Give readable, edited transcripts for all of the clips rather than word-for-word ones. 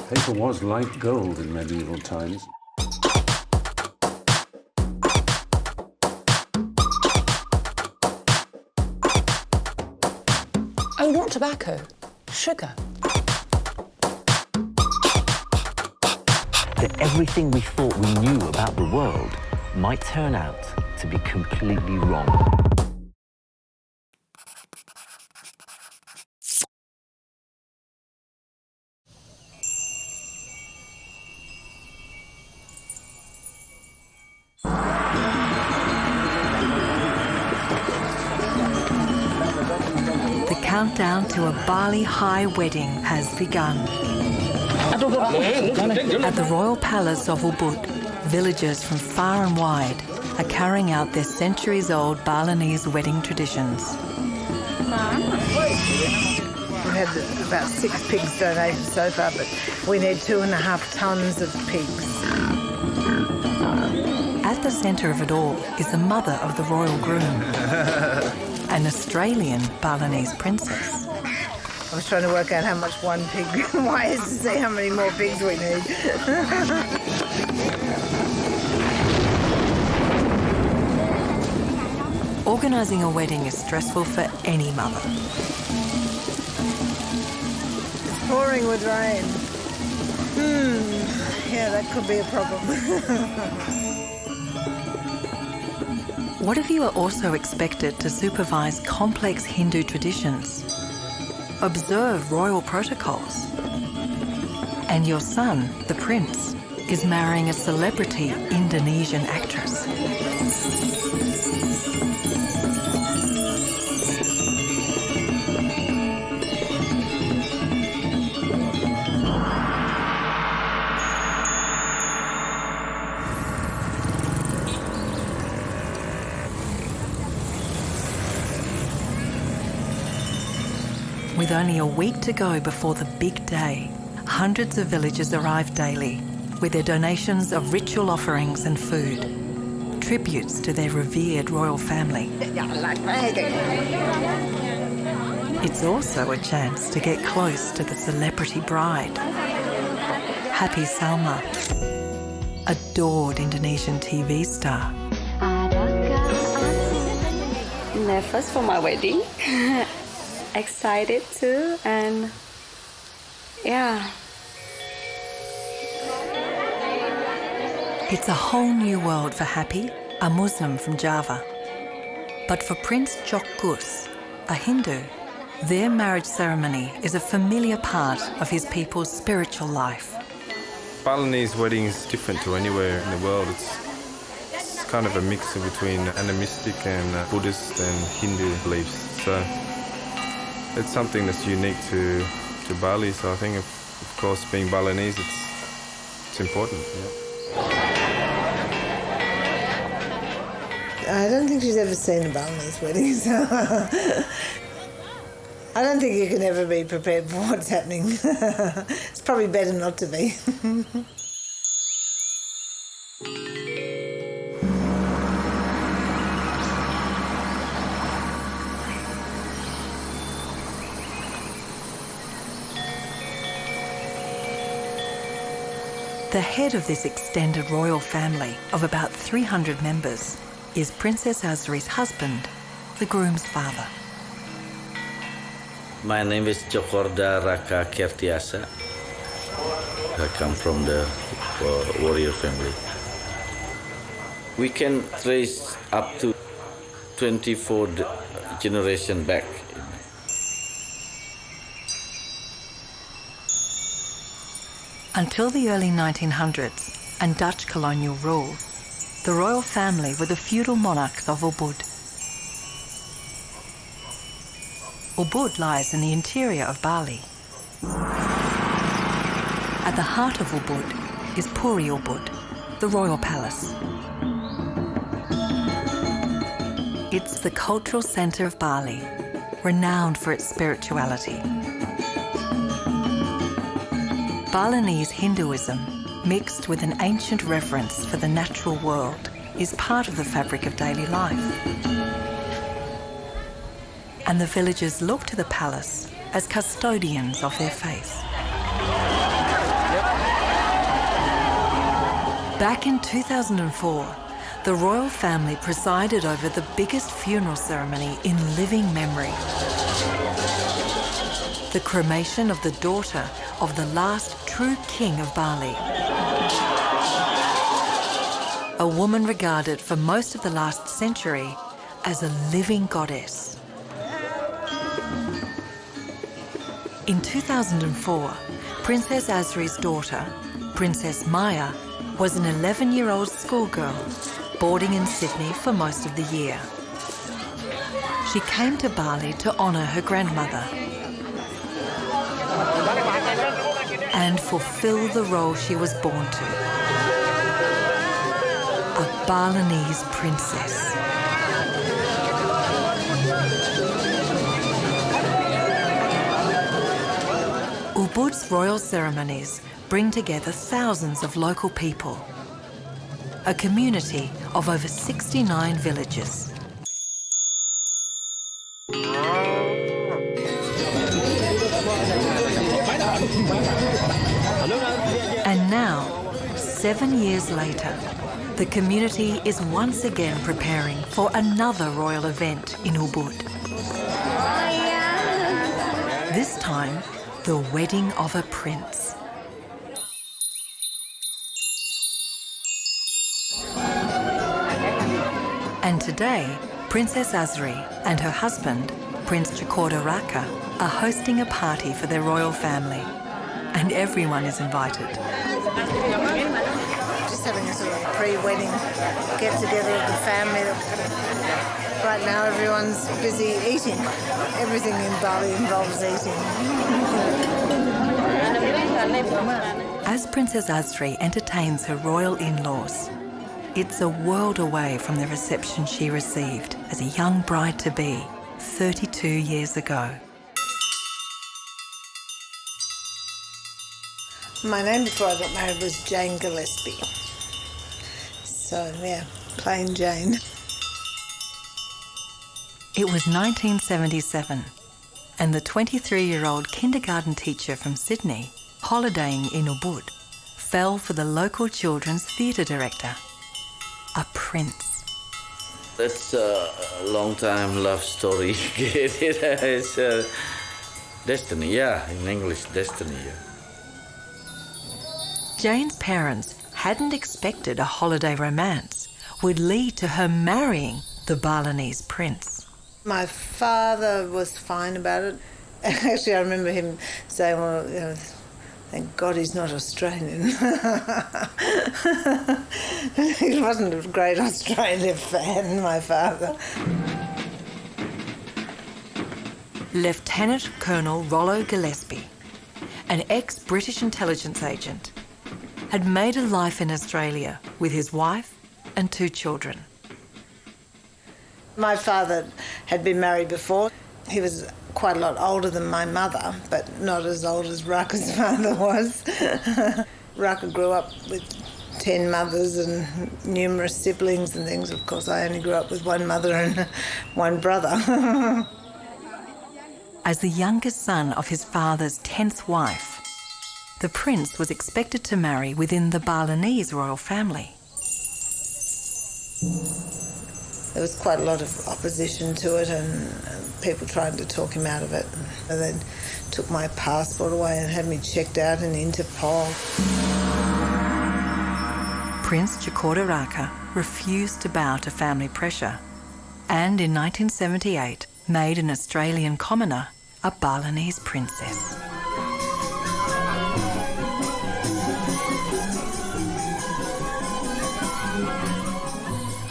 Paper was like gold in medieval times. Oh, not tobacco. Sugar. That everything we thought we knew about the world might turn out to be completely wrong. The countdown to a Bali high wedding has begun. At the royal palace of Ubud, villagers from far and wide are carrying out their centuries-old Balinese wedding traditions. We've had about 6 pigs donated so far, but we need 2.5 tons of pigs. At the centre of it all is the mother of the royal groom, an Australian Balinese princess. I was trying to work out how much one pig weighs to see how many more pigs we need. Organising a wedding is stressful for any mother. It's pouring with rain. Yeah, that could be a problem. What if you are also expected to supervise complex Hindu traditions, observe royal protocols, and your son, the prince, is marrying a celebrity Indonesian actress? With only a week to go before the big day, hundreds of villagers arrive daily with their donations of ritual offerings and food, tributes to their revered royal family. It's also a chance to get close to the celebrity bride. Happy Salma, adored Indonesian TV star. Nervous for my wedding. Excited too, and yeah. It's a whole new world for Happy, a Muslim from Java. But for Prince Tjok, a Hindu, their marriage ceremony is a familiar part of his people's spiritual life. Balinese wedding is different to anywhere in the world. It's kind of a mix between animistic and Buddhist and Hindu beliefs. So it's something that's unique to Bali, so I think, of course, being Balinese, it's important. Yeah. I don't think she's ever seen a Balinese wedding, so I don't think you can ever be prepared for what's happening. It's probably better not to be. The head of this extended royal family of about 300 members is Princess Asri's husband, the groom's father. My name is Tjokorda Raka Kertiasa. I come from the warrior family. We can trace up to 24 generation back. Until the early 1900s and Dutch colonial rule, the royal family were the feudal monarchs of Ubud. Ubud lies in the interior of Bali. At the heart of Ubud is Puri Ubud, the royal palace. It's the cultural centre of Bali, renowned for its spirituality. Balinese Hinduism, mixed with an ancient reverence for the natural world, is part of the fabric of daily life. And the villagers look to the palace as custodians of their faith. Back in 2004, the royal family presided over the biggest funeral ceremony in living memory. The cremation of the daughter of the last true king of Bali. A woman regarded for most of the last century as a living goddess. In 2004, Princess Asri's daughter, Princess Maya, was an 11-year-old schoolgirl boarding in Sydney for most of the year. She came to Bali to honour her grandmother and fulfil the role she was born to. A Balinese princess. Ubud's royal ceremonies bring together thousands of local people. A community of over 69 villages. And now, 7 years later, the community is once again preparing for another royal event in Ubud. This time, the wedding of a prince. And today, Princess Asri and her husband, Prince Tjokorda are hosting a party for their royal family. And everyone is invited. Just having a sort of pre-wedding get-together of the family. Right now everyone's busy eating. Everything in Bali involves eating. As Princess Asri entertains her royal in-laws, it's a world away from the reception she received as a young bride-to-be 32 years ago. My name before I got married was Jane Gillespie. So, yeah, plain Jane. It was 1977, and the 23-year-old kindergarten teacher from Sydney, holidaying in Ubud, fell for the local children's theatre director, a prince. That's a long-time love story. It's destiny, yeah, in English, destiny, yeah. Jane's parents hadn't expected a holiday romance would lead to her marrying the Balinese prince. My father was fine about it. Actually, I remember him saying, well, you know, thank God he's not Australian. He wasn't a great Australia fan, my father. Lieutenant Colonel Rollo Gillespie, an ex-British intelligence agent, had made a life in Australia with his wife and 2 children. My father had been married before. He was quite a lot older than my mother, but not as old as Raka's father was. Raka grew up with 10 mothers and numerous siblings and things. Of course, I only grew up with one mother and one brother. As the youngest son of his father's 10th wife, the prince was expected to marry within the Balinese royal family. There was quite a lot of opposition to it and people trying to talk him out of it. They took my passport away and had me checked out in Interpol. Prince Tjokorda refused to bow to family pressure and in 1978 made an Australian commoner a Balinese princess.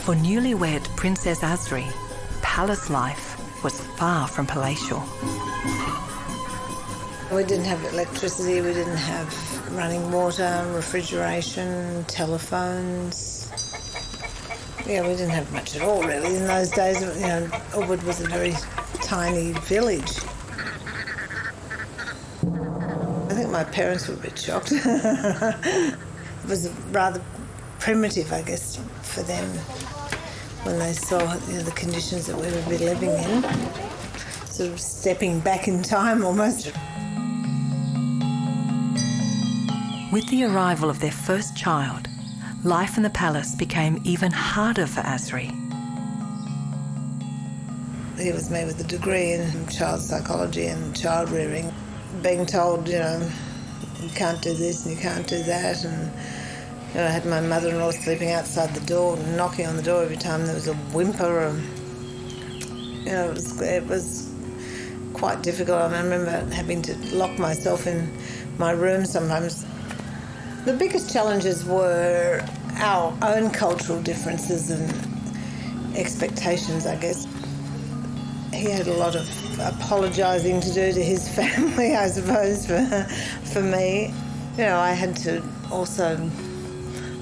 For newlywed Princess Asri, palace life was far from palatial. We didn't have electricity, we didn't have running water, refrigeration, telephones. Yeah, we didn't have much at all, really. In those days, you know, Ubud was a very tiny village. I think my parents were a bit shocked. It was rather primitive, I guess, for them when they saw, you know, the conditions that we would be living in. Sort of stepping back in time almost. With the arrival of their first child, life in the palace became even harder for Asri. Here was me with a degree in child psychology and child rearing, being told, you can't do this and you can't do that. And I had my mother-in-law sleeping outside the door and knocking on the door every time there was a whimper. Or, it was quite difficult. I remember having to lock myself in my room sometimes. The biggest challenges were our own cultural differences and expectations, I guess. He had a lot of apologising to do to his family, I suppose, for me. I had to also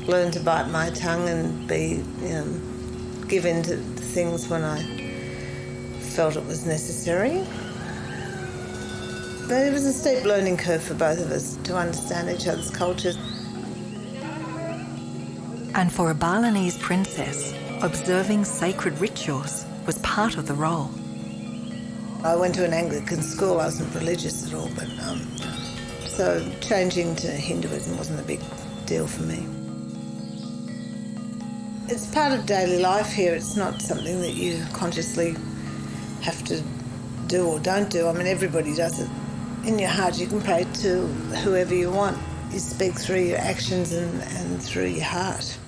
learn to bite my tongue and give in to things when I felt it was necessary. But it was a steep learning curve for both of us to understand each other's cultures. And for a Balinese princess, observing sacred rituals was part of the role. I went to an Anglican school. I wasn't religious at all, but so changing to Hinduism wasn't a big deal for me. It's part of daily life here. It's not something that you consciously have to do or don't do. I mean, everybody does it. In your heart, you can pray to whoever you want. You speak through your actions and through your heart.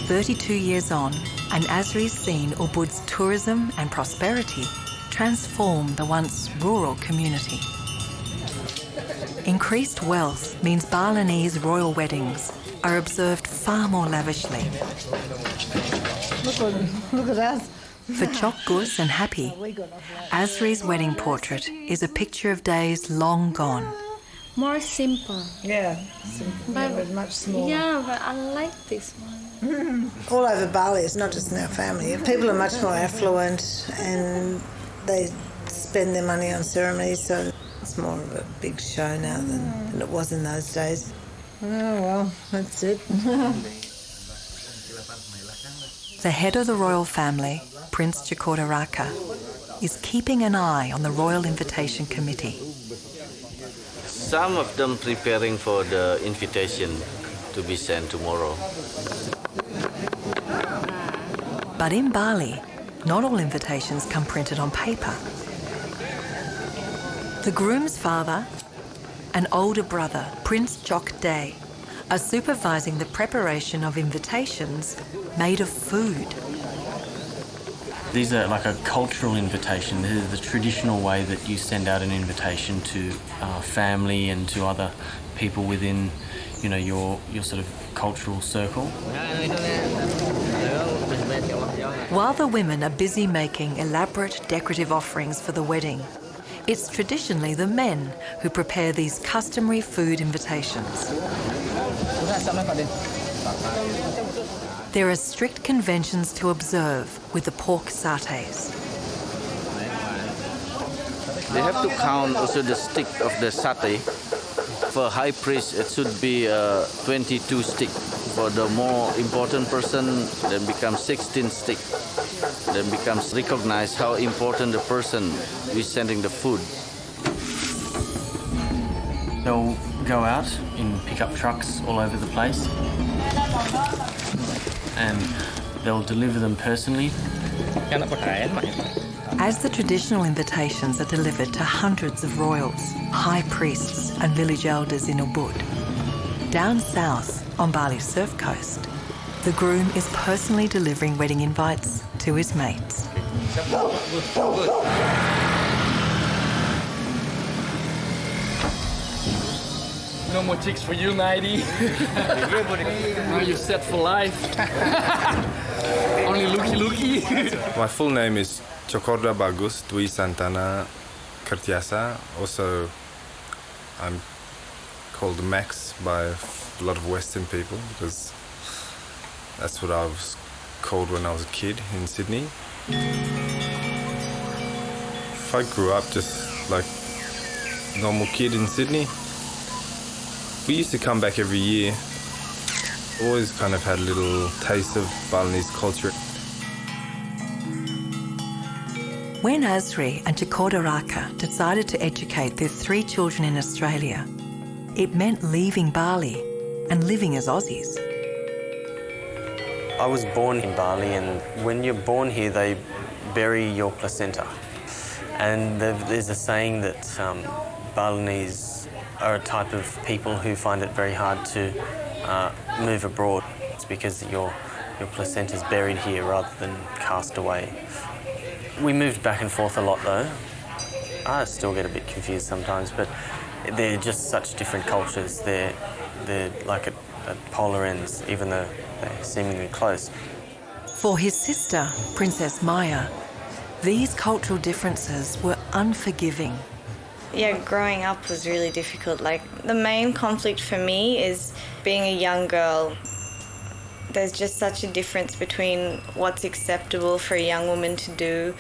"32 years on, and Asri's seen Ubud's tourism and prosperity transform the once rural community. Increased wealth means Balinese royal weddings are observed far more lavishly. Look at us. For Tjok and Happy, Asri's wedding portrait is a picture of days long gone. More simple. Yeah, but much smaller. Yeah, but I like this one. All over Bali, it's not just in our family. People are much more affluent and they spend their money on ceremonies, so it's more of a big show now than it was in those days. Oh, well, that's it. The head of the royal family, Prince Tjokorda, is keeping an eye on the Royal Invitation Committee. Some of them preparing for the invitation to be sent tomorrow. But in Bali, not all invitations come printed on paper. The groom's father and older brother, Prince Tjok, are supervising the preparation of invitations made of food. These are like a cultural invitation. This is the traditional way that you send out an invitation to family and to other people within, your sort of cultural circle. While the women are busy making elaborate decorative offerings for the wedding, it's traditionally the men who prepare these customary food invitations. There are strict conventions to observe with the pork satay. They have to count also the stick of the satay. For high priest, it should be 22 stick. For the more important person, then becomes 16 stick. Then becomes recognized how important the person is sending the food. They'll go out in pickup trucks all over the place and they'll deliver them personally. As the traditional invitations are delivered to hundreds of royals, high priests and village elders in Ubud, down south on Bali's surf coast, the groom is personally delivering wedding invites to his mates. No more chicks for you, matey. Now you're set for life. Only looky. My full name is Tjokorda Bagus Dwi Santana Kertiasa. Also, I'm called Max by a lot of Western people because that's what I was called when I was a kid in Sydney. If I grew up just like a normal kid in Sydney, we used to come back every year. Always kind of had a little taste of Balinese culture. When Asri and Tjokorda decided to educate their 3 children in Australia, it meant leaving Bali and living as Aussies. I was born in Bali, and when you're born here, they bury your placenta. And there's a saying that Balinese are a type of people who find it very hard to move abroad. It's because your placenta's buried here rather than cast away. We moved back and forth a lot though. I still get a bit confused sometimes, but they're just such different cultures. They're like at polar ends, even though they're seemingly close. For his sister, Princess Maya, these cultural differences were unforgiving. Yeah, growing up was really difficult. Like, the main conflict for me is being a young girl. There's just such a difference between what's acceptable for a young woman to do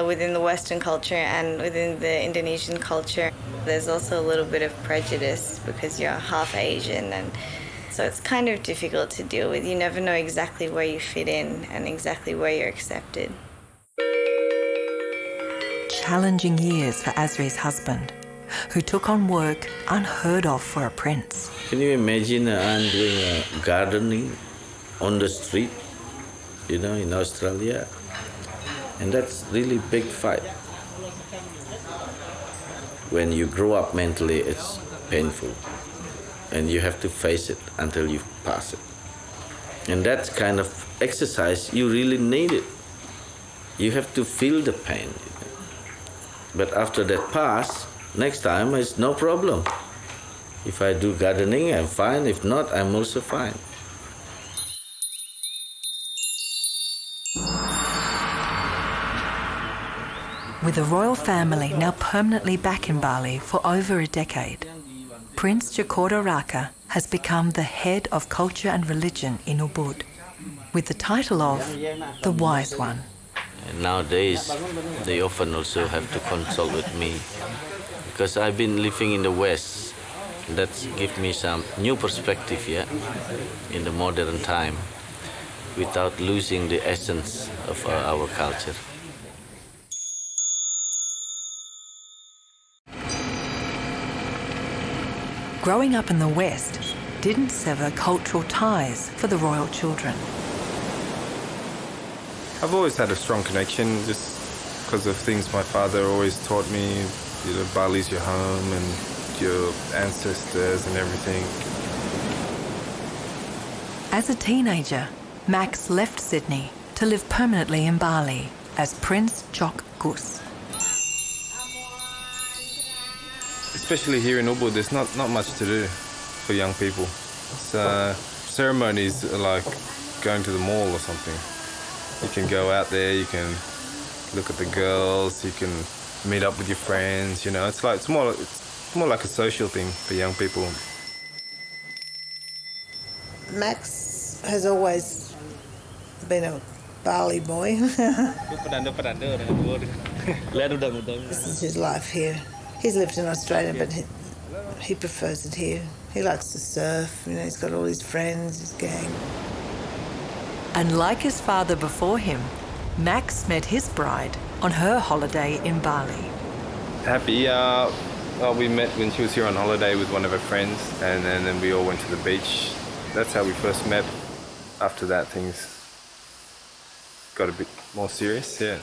within the Western culture and within the Indonesian culture. There's also a little bit of prejudice because you're half Asian, and so it's kind of difficult to deal with. You never know exactly where you fit in and exactly where you're accepted. Challenging years for Asri's husband, who took on work unheard of for a prince. Can you imagine I'm doing gardening on the street, in Australia? And that's really big fight. When you grow up mentally, it's painful. And you have to face it until you pass it. And that kind of exercise, you really need it. You have to feel the pain. But after that pass, next time it's no problem. If I do gardening, I'm fine. If not, I'm also fine. With the royal family now permanently back in Bali for over a decade, Prince Tjokorda has become the head of culture and religion in Ubud, with the title of the Wise One. And nowadays, they often also have to consult with me because I've been living in the West. That's gives me some new perspective here in the modern time without losing the essence of our culture. Growing up in the West didn't sever cultural ties for the royal children. I've always had a strong connection just because of things my father always taught me. Bali's your home and your ancestors and everything. As a teenager, Max left Sydney to live permanently in Bali as Prince Tjok. Especially here in Ubud, there's not much to do for young people. So ceremonies are like going to the mall or something. You can go out there, you can look at the girls, you can meet up with your friends. It's more like a social thing for young people. Max has always been a Bali boy. This is his life here. He's lived in Australia, but he prefers it here. He likes to surf, he's got all his friends, his gang. And like his father before him, Max met his bride on her holiday in Bali. Happy, we met when she was here on holiday with one of her friends, and then we all went to the beach. That's how we first met. After that, things got a bit more serious, yeah.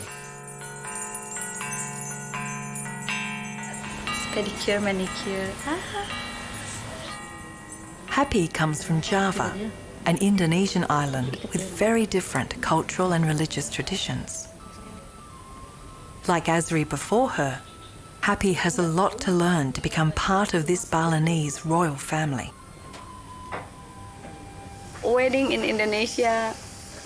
Pedicure, manicure. Happy comes from Java, an Indonesian island with very different cultural and religious traditions. Like Asri before her, Happy has a lot to learn to become part of this Balinese royal family. Wedding in Indonesia,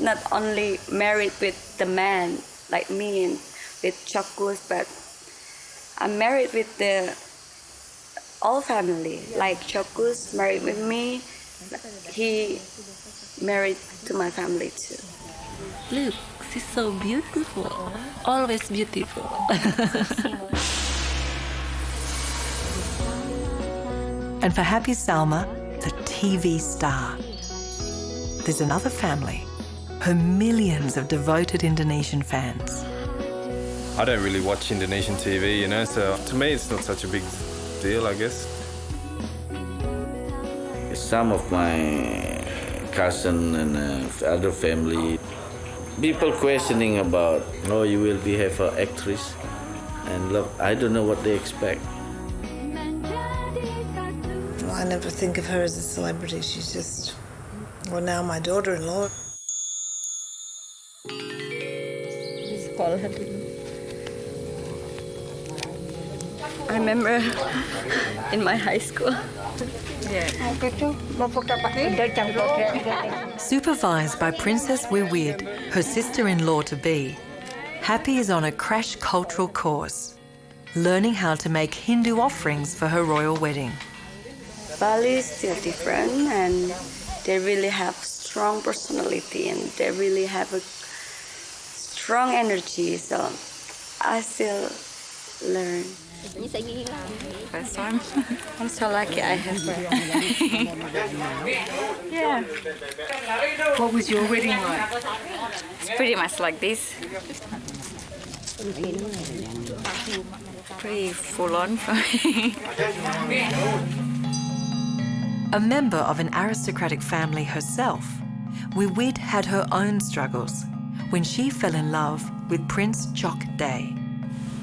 not only married with the man like me and with Tjokus, but I'm married with the all family. Like Tjokus married with me, he married to my family too. Look, she's so beautiful. Always beautiful. And for Happy Salma, the TV star. There's another family, her millions of devoted Indonesian fans. I don't really watch Indonesian TV, you know, so to me it's not such a big deal, I guess. Some of my cousin and other family, people questioning about, oh, you will be have an actress, and look, I don't know what they expect. Well, I never think of her as a celebrity. She's just, well, now my daughter-in-law. I remember in my high school. Supervised by Princess Wiwied, her sister-in-law-to-be, Happy is on a crash cultural course, learning how to make Hindu offerings for her royal wedding. Bali is still different, and they really have strong personality, and they really have a strong energy, so I still learn. First time. I'm so lucky I have her. Yeah. What was your wedding like? It's pretty much like this. Pretty full on for me. A member of an aristocratic family herself, Wiwied had her own struggles when she fell in love with Prince Tjok.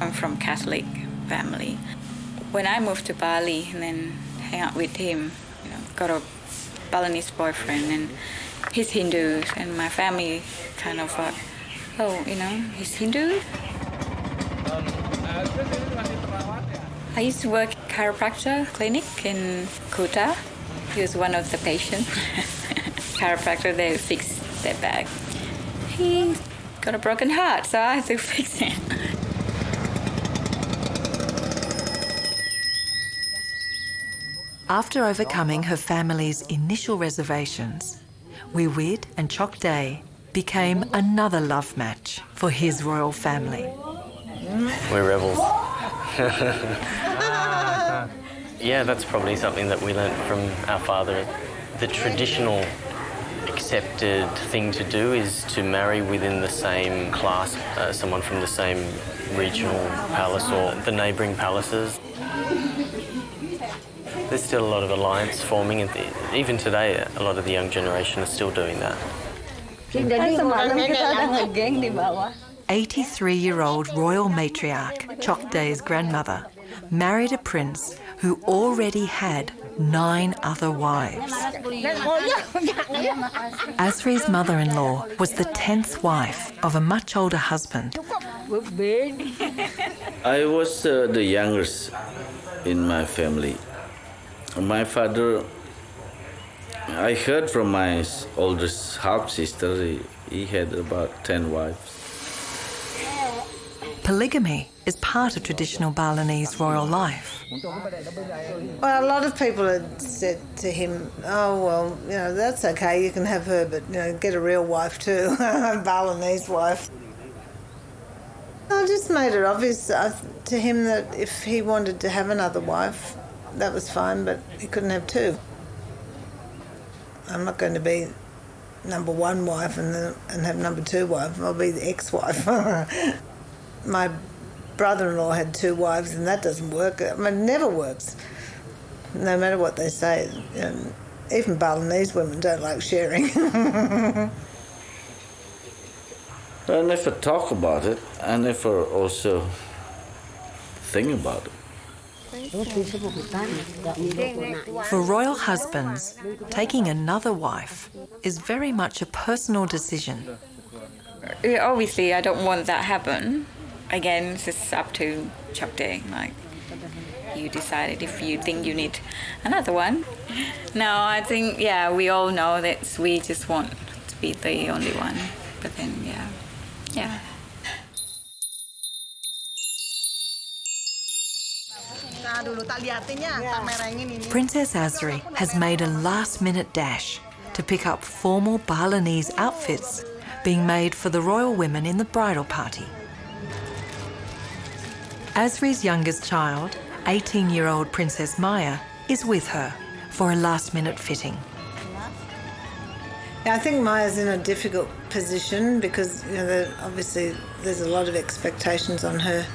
I'm from Catholic family. When I moved to Bali and then hang out with him, you know, got a Balinese boyfriend, and he's Hindu, and my family kind of thought, oh, you know, he's Hindu. I used to work chiropractor clinic in Kuta. He was one of the patients. Chiropractor, they fix their back. He got a broken heart, so I had to fix it. After overcoming her family's initial reservations, Wiwied and Tjok became another love match for his royal family. We're rebels. Yeah, that's probably something that we learnt from our father. The traditional accepted thing to do is to marry within the same class, someone from the same regional palace or the neighbouring palaces. There's still a lot of alliance forming, and even today a lot of the young generation are still doing that. 83-year-old royal matriarch Tjok's grandmother married a prince who already had 9 other wives. Asri's mother-in-law was the 10th wife of a much older husband. I was the youngest in my family. My father, I heard from my oldest half-sister, he had about 10 wives. Polygamy is part of traditional Balinese royal life. Well, a lot of people had said to him, oh, well, you know, that's okay, you can have her, but, you know, get a real wife too, a Balinese wife. I just made it obvious to him that if he wanted to have another wife, that was fine, but he couldn't have 2. I'm not going to be number 1 wife and have number 2 wife. I'll be the ex-wife. My brother-in-law had 2 wives, and that doesn't work. I mean, it never works, no matter what they say. Even Balinese women don't like sharing. I never talk about it. I never also think about it. For royal husbands, taking another wife is very much a personal decision. Obviously, I don't want that to happen. Again, it's just up to Tjok. Like, you decide if you think you need another one. No, I think, yeah, we all know that we just want to be the only one. But then, yeah. Princess Asri has made a last-minute dash to pick up formal Balinese outfits being made for the royal women in the bridal party. Asri's youngest child, 18-year-old Princess Maya, is with her for a last-minute fitting. I think Maya's in a difficult position because, you know, obviously there's a lot of expectations on her,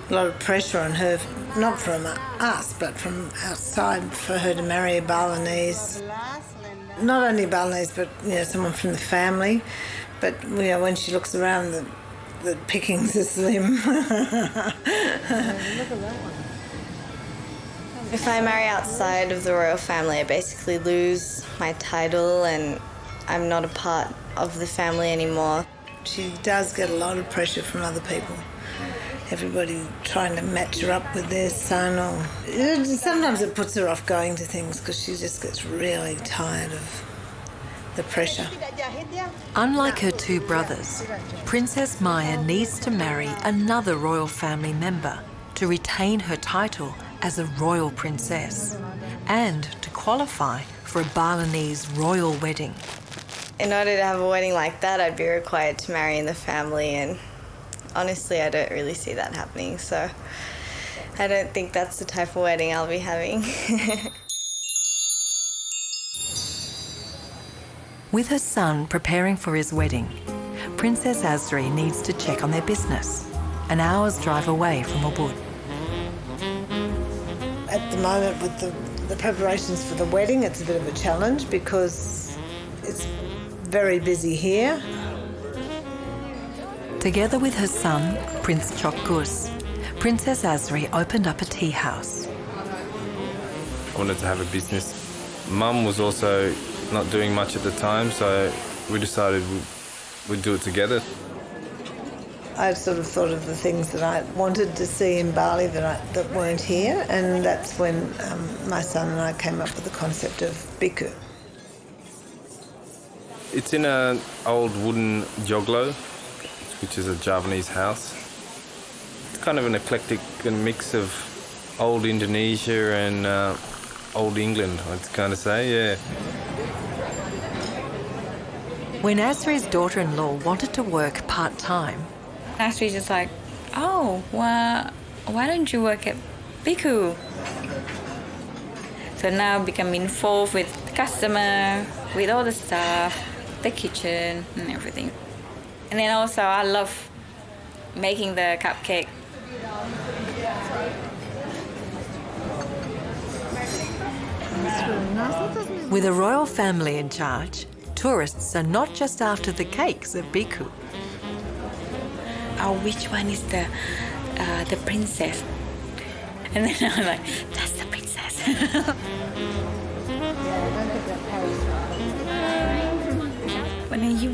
a lot of pressure on her, not from us, but from outside, for her to marry a Balinese. Not only Balinese, but, you know, someone from the family. But, you know, when she looks around, the pickings are slim. If I marry outside of the royal family, I basically lose my title and I'm not a part of the family anymore. She does get a lot of pressure from other people. Everybody trying to match her up with their son, or sometimes it puts her off going to things because she just gets really tired of the pressure. Unlike her two brothers, Princess Maya needs to marry another royal family member to retain her title as a royal princess and to qualify for a Balinese royal wedding. In order to have a wedding like that, I'd be required to marry in the family, and honestly, I don't really see that happening, so I don't think that's the type of wedding I'll be having. With her son preparing for his wedding, Princess Asri needs to check on their business, an hour's drive away from Ubud. At the moment, with the preparations for the wedding, it's a bit of a challenge because it's very busy here. Together with her son, Prince Tjok, Princess Asri opened up a tea house. I wanted to have a business. Mum was also not doing much at the time, so we decided we'd do it together. I sort of thought of the things that I wanted to see in Bali that weren't here, and that's when my son and I came up with the concept of bhikkhu. It's in an old wooden joglo, which is a Javanese house. It's kind of an eclectic mix of old Indonesia and old England, I'd kind of say, yeah. When Asri's daughter-in-law wanted to work part-time, Asri's just like, oh, well, why don't you work at bhikkhu? So now become involved with the customer, with all the stuff, the kitchen and everything. And then also I love making the cupcake. with a royal family in charge, tourists are not just after the cakes at bhikkhu. Oh, which one is the princess? And then I'm like, that's the princess.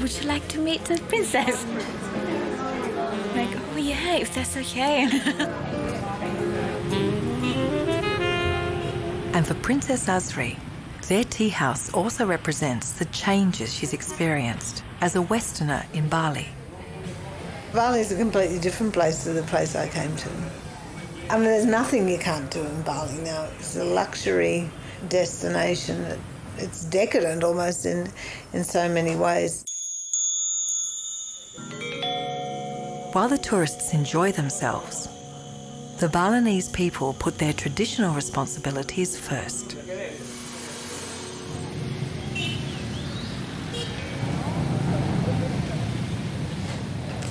Would you like to meet the princess? Like, oh yeah, if that's okay. And for Princess Asri, their tea house also represents the changes she's experienced as a Westerner in Bali. Bali is a completely different place to the place I came to. I mean, there's nothing you can't do in Bali now. It's a luxury destination. It's decadent almost in so many ways. While the tourists enjoy themselves, the Balinese people put their traditional responsibilities first.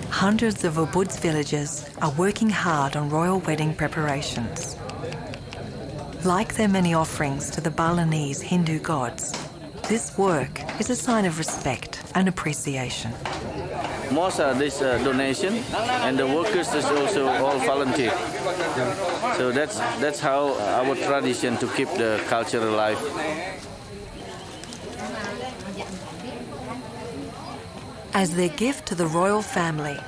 Hundreds of Ubud's villagers are working hard on royal wedding preparations. Like their many offerings to the Balinese Hindu gods, this work is a sign of respect and appreciation. Most are this donation, and the workers is also all volunteer. So that's how our tradition to keep the culture alive. As their gift to the royal family,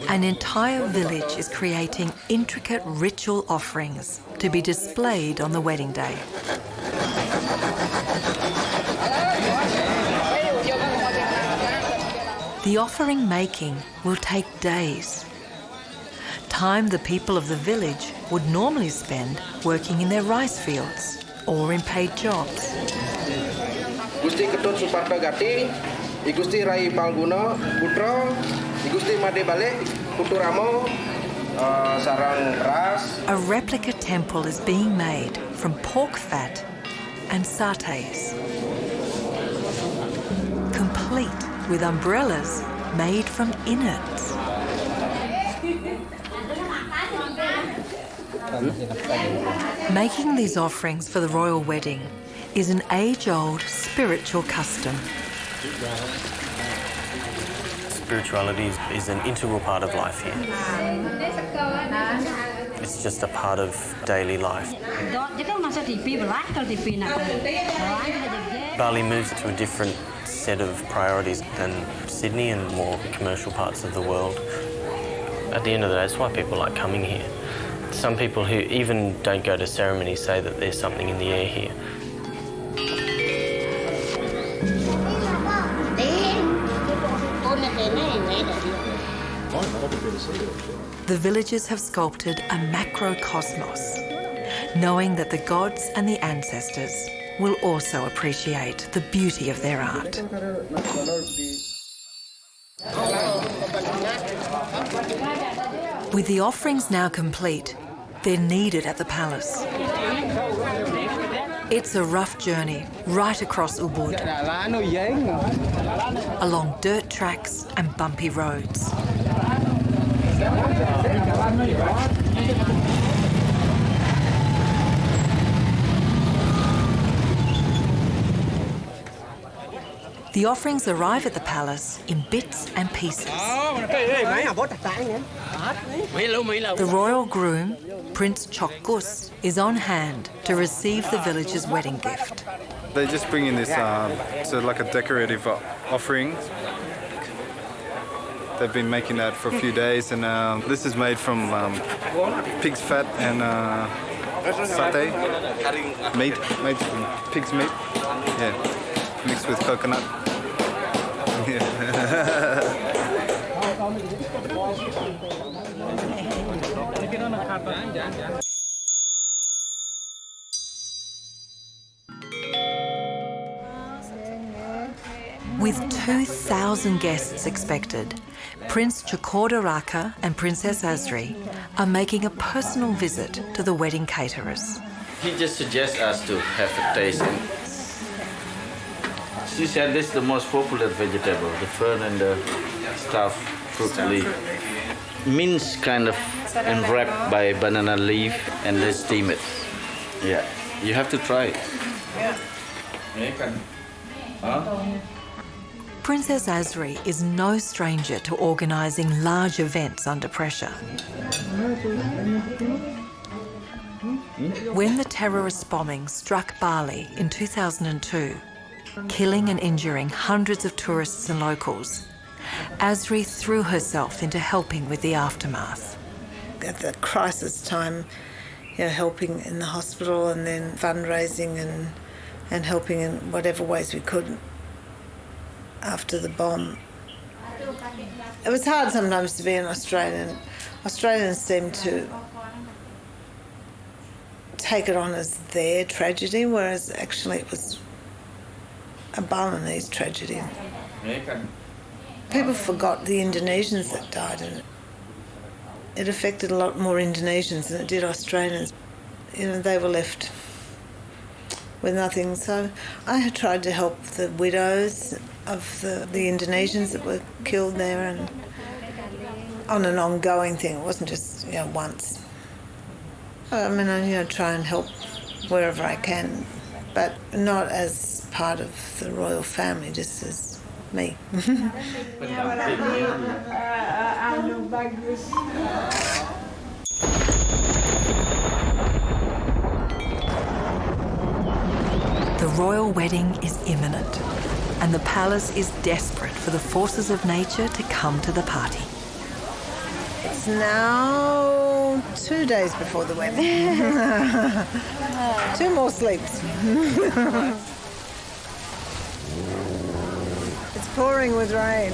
an entire village is creating intricate ritual offerings to be displayed on the wedding day. The offering making will take days, time the people of the village would normally spend working in their rice fields or in paid jobs. Gusti Ketut Suparto Gati, Igusti Rai Palguna Putra, Igusti Made Bale Puturamo, Sarang Ras. A replica temple is being made from pork fat and satay, complete complete with umbrellas made from innards. Making these offerings for the royal wedding is an age-old spiritual custom. Spirituality is an integral part of life here. It's just a part of daily life. Bali moves to a different set of priorities than Sydney and more commercial parts of the world. At the end of the day, that's why people like coming here. Some people who even don't go to ceremonies say that there's something in the air here. The villagers have sculpted a macrocosmos, knowing that the gods and the ancestors will also appreciate the beauty of their art. With the offerings now complete, they're needed at the palace. It's a rough journey right across Ubud, along dirt tracks and bumpy roads. The offerings arrive at the palace in bits and pieces. The royal groom, Prince Tjok, is on hand to receive the villagers' wedding gift. They just bring in this, so like a decorative offering. They've been making that for a few days, and this is made from pig's fat and satay, meat, made from pig's meat, yeah, mixed with coconut. With 2,000 guests expected, Prince Tjokorda and Princess Asri are making a personal visit to the wedding caterers. He just suggests us to have a taste. She said this is the most popular vegetable, the fern and the stuffed fruit leaf. Minced kind of and wrapped by banana leaf, and they steam it. Yeah, you have to try it. Princess Asri is no stranger to organising large events under pressure. When the terrorist bombing struck Bali in 2002, killing and injuring hundreds of tourists and locals, Asri threw herself into helping with the aftermath. At the crisis time, helping in the hospital and then fundraising and helping in whatever ways we could after the bomb. It was hard sometimes to be an Australian. Australians seem to take it on as their tragedy, whereas actually it was a Balinese tragedy. People forgot the Indonesians that died in it. It affected a lot more Indonesians than it did Australians. They were left with nothing. So I had tried to help the widows of the Indonesians that were killed there, and on an ongoing thing. It wasn't just once. I mean, I try and help wherever I can, but not as part of the royal family, just as me. The royal wedding is imminent, and the palace is desperate for the forces of nature to come to the party. It's now 2 days before the wedding. 2 more sleeps. It's pouring with rain.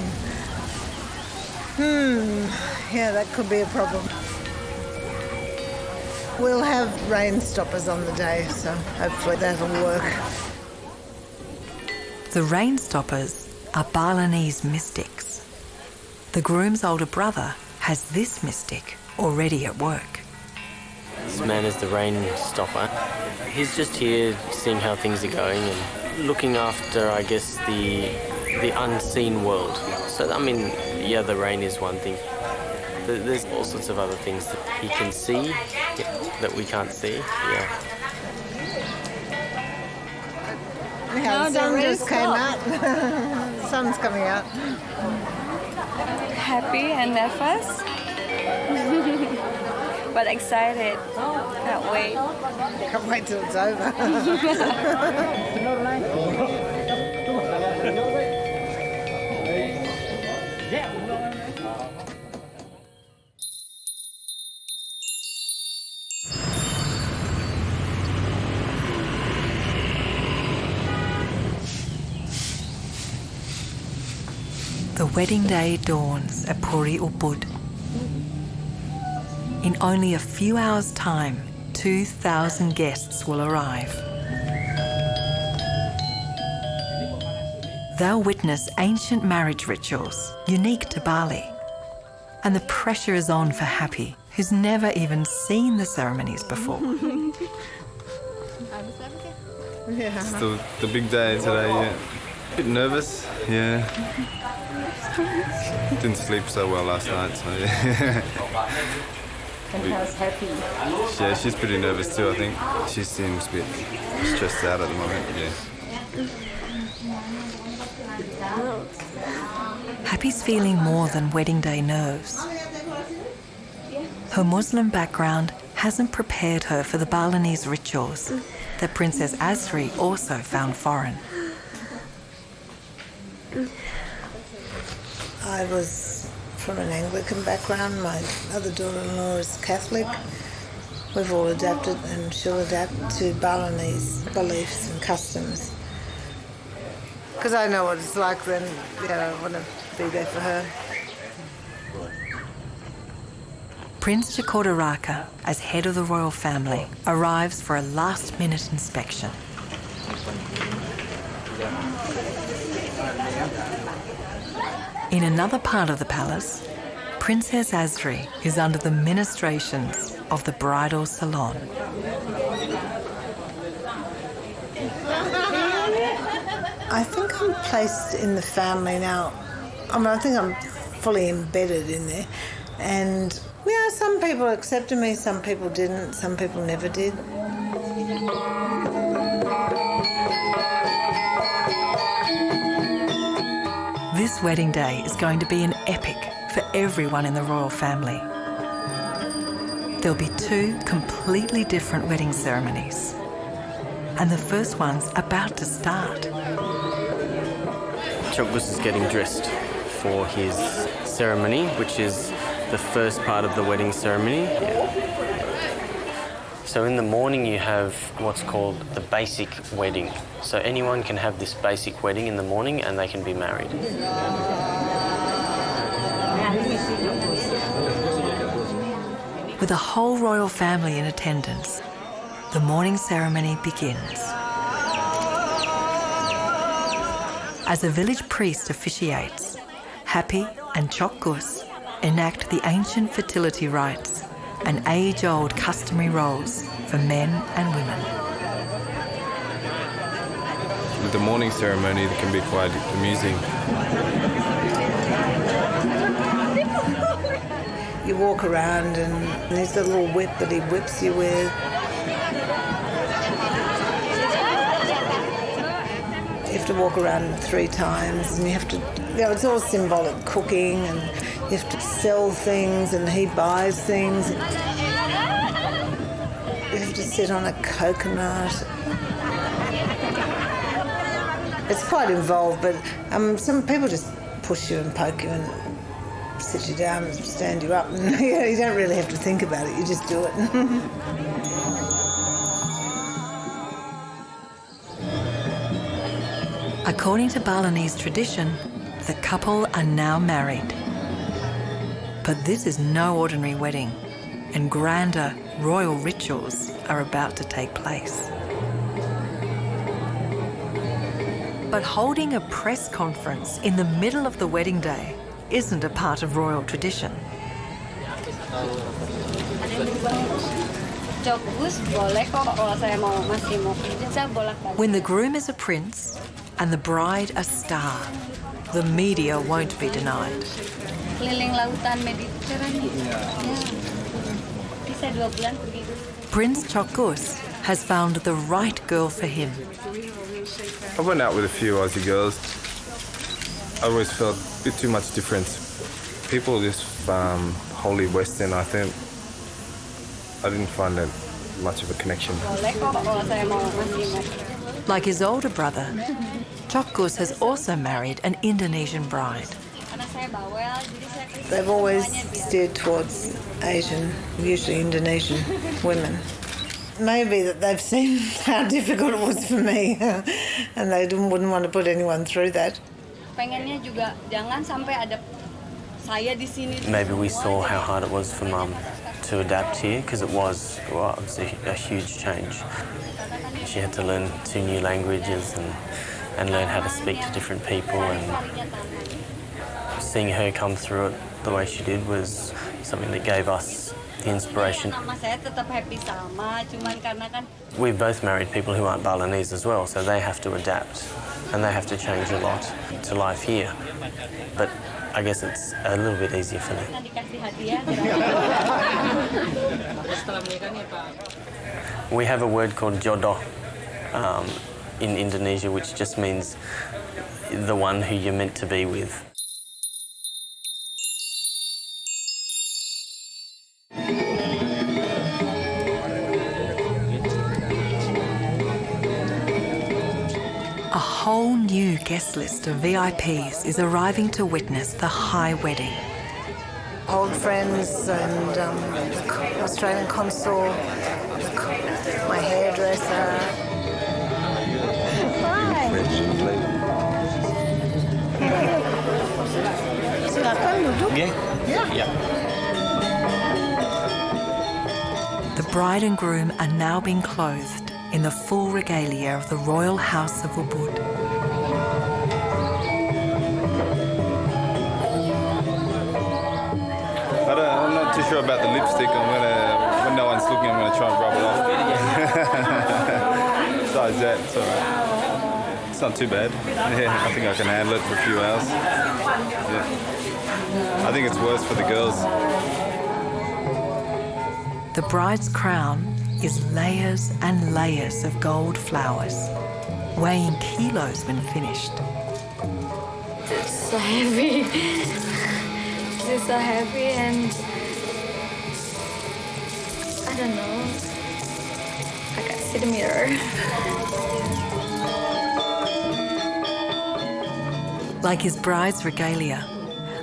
Yeah, that could be a problem. We'll have rain stoppers on the day, so hopefully that'll work. The rain stoppers are Balinese mystics. The groom's older brother has this mystic already at work. This man is the rain stopper. He's just here seeing how things are going and looking after, I guess, the the unseen world. So, I mean, yeah, the rain is one thing. There's all sorts of other things that he can see that we can't see. Yeah. Yeah, the sun just came out. The sun's coming out. Happy and nervous, but excited. Can't wait. Can't wait till it's over. The wedding day dawns at Puri Ubud. In only a few hours' time, 2,000 guests will arrive. They'll witness ancient marriage rituals unique to Bali. And the pressure is on for Happy, who's never even seen the ceremonies before. It's the big day today, yeah. A bit nervous, yeah. Didn't sleep so well last night, so yeah. And how's Happy? Yeah, she's pretty nervous too, I think. She seems a bit stressed out at the moment, yeah. Happy's feeling more than wedding day nerves. Her Muslim background hasn't prepared her for the Balinese rituals that Princess Asri also found foreign. I was from an Anglican background. My other daughter-in-law is Catholic. We've all adapted and she'll adapt to Balinese beliefs and customs. Because I know what it's like then, I want to be there for her. Prince Tjokorda Raka, as head of the royal family, arrives for a last-minute inspection. In another part of the palace, Princess Asri is under the ministrations of the bridal salon. I think I'm placed in the family now. I think I'm fully embedded in there. And, some people accepted me, some people didn't, some people never did. This wedding day is going to be an epic for everyone in the royal family. There'll be 2 completely different wedding ceremonies. And the first one's about to start. Tjok is getting dressed for his ceremony, which is the first part of the wedding ceremony. Yeah. So in the morning you have what's called the basic wedding. So anyone can have this basic wedding in the morning and they can be married. With the whole royal family in attendance, the morning ceremony begins. As a village priest officiates, Happy and Judickas enact the ancient fertility rites and age-old customary roles for men and women. With the morning ceremony, it can be quite amusing. You walk around and there's a little whip that he whips you with. You have to walk around 3 times and you have to, it's all symbolic cooking and you have to sell things and he buys things. You have to sit on a coconut. It's quite involved, but some people just push you and poke you and sit you down and stand you up. And, you don't really have to think about it, you just do it. According to Balinese tradition, the couple are now married. But this is no ordinary wedding, and grander royal rituals are about to take place. But holding a press conference in the middle of the wedding day isn't a part of royal tradition. Bagus, boleh kok kalau saya mau masih mau kerja bolak-balik. When the groom is a prince and the bride a star. The media won't be denied. Keliling lautan Mediterania. Bisa 2 bulan pergi. Prince Tjokorda has found the right girl for him. I went out with a few Aussie girls. I always felt a bit too much difference. People just wholly Western, I think. I didn't find that much of a connection. Like his older brother, Tjokorda has also married an Indonesian bride. They've always steered towards Asian, usually Indonesian women. Maybe that they've seen how difficult it was for me and they wouldn't want to put anyone through that. Pengennya juga jangan sampai ada saya di sini. Maybe we saw how hard it was for Mum to adapt here because it was a huge change. She had to learn 2 new languages and learn how to speak to different people, and seeing her come through it the way she did was something that gave us the inspiration. We both married people who aren't Balinese as well, so they have to adapt and they have to change a lot to life here. But I guess it's a little bit easier for me. We have a word called jodoh in Indonesia, which just means the one who you're meant to be with. A whole new guest list of VIPs is arriving to witness the high wedding. Old friends and the Australian consul, my hairdresser. The bride and groom are now being clothed in the full regalia of the royal house of Ubud. I'm not too sure about the lipstick. When no one's looking, I'm gonna try and rub it off. Besides that, it's alright. It's not too bad. Yeah, I think I can handle it for a few hours. Yeah. I think it's worse for the girls. The bride's crown is layers and layers of gold flowers, weighing kilos when finished. It's so heavy. It's so heavy and I don't know. I can't see the mirror. Like his bride's regalia,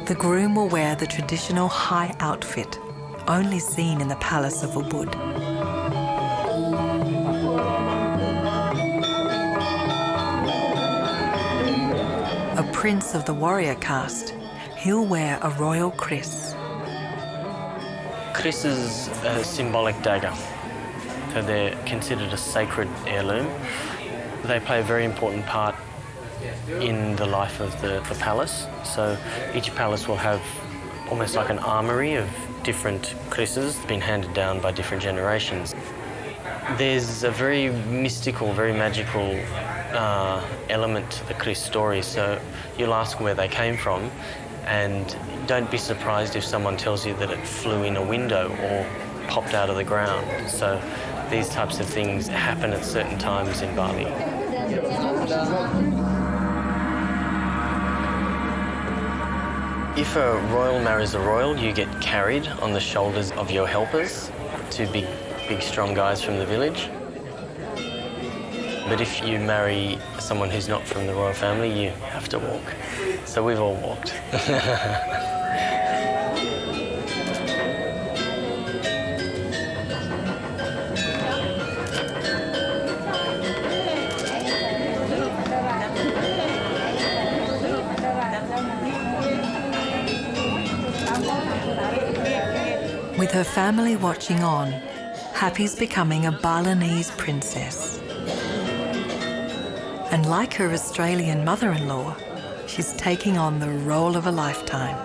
the groom will wear the traditional high outfit, only seen in the palace of Ubud. A prince of the warrior caste, he'll wear a royal Kris. Kris is a symbolic dagger, so they're considered a sacred heirloom. They play a very important part in the life of the palace. So each palace will have almost like an armoury of different Krises been handed down by different generations. There's a very mystical, very magical element to the Kris story, so you'll ask where they came from, and don't be surprised if someone tells you that it flew in a window or popped out of the ground. So these types of things happen at certain times in Bali. If a royal marries a royal, you get carried on the shoulders of your helpers, 2 big strong guys from the village. But if you marry someone who's not from the royal family, you have to walk. So we've all walked. With her family watching on, Happy's becoming a Balinese princess. And like her Australian mother-in-law, she's taking on the role of a lifetime.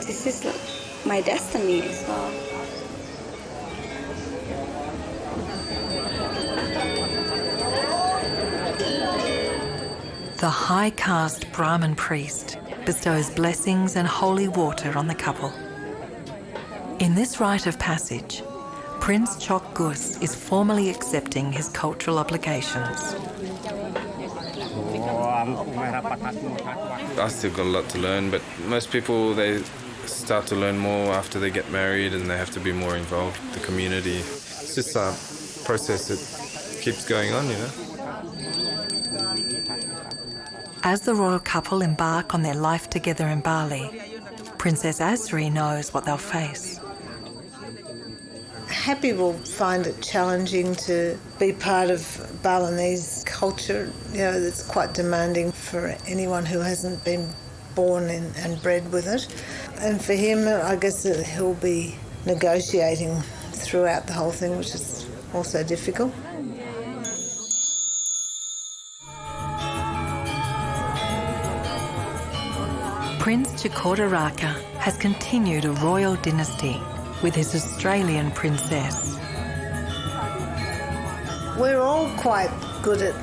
This is my destiny, so The high caste Brahmin priest bestows blessings and holy water on the couple. In this rite of passage, Prince Tjok is formally accepting his cultural obligations. I still got a lot to learn, but most people, they start to learn more after they get married and they have to be more involved with the community. It's just a process that keeps going on, you know. As the royal couple embark on their life together in Bali, Princess Asri knows what they'll face. Happy will find it challenging to be part of Balinese culture. You know, it's quite demanding for anyone who hasn't been born in and bred with it. And for him, I guess that he'll be negotiating throughout the whole thing, which is also difficult. Prince Tjokorda has continued a royal dynasty with his Australian princess. We're all quite good at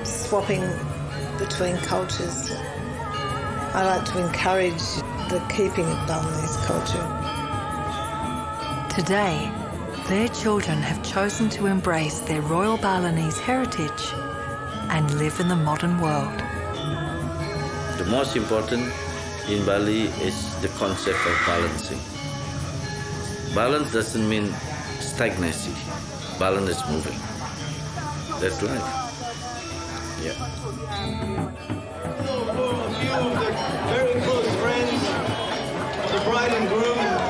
swapping between cultures. I like to encourage the keeping of Balinese culture. Today, their children have chosen to embrace their royal Balinese heritage and live in the modern world. The most important in Bali is the concept of balancing. Balance doesn't mean stagnancy. Balance is moving. That's life. Yeah. Very close friends of the bride and groom.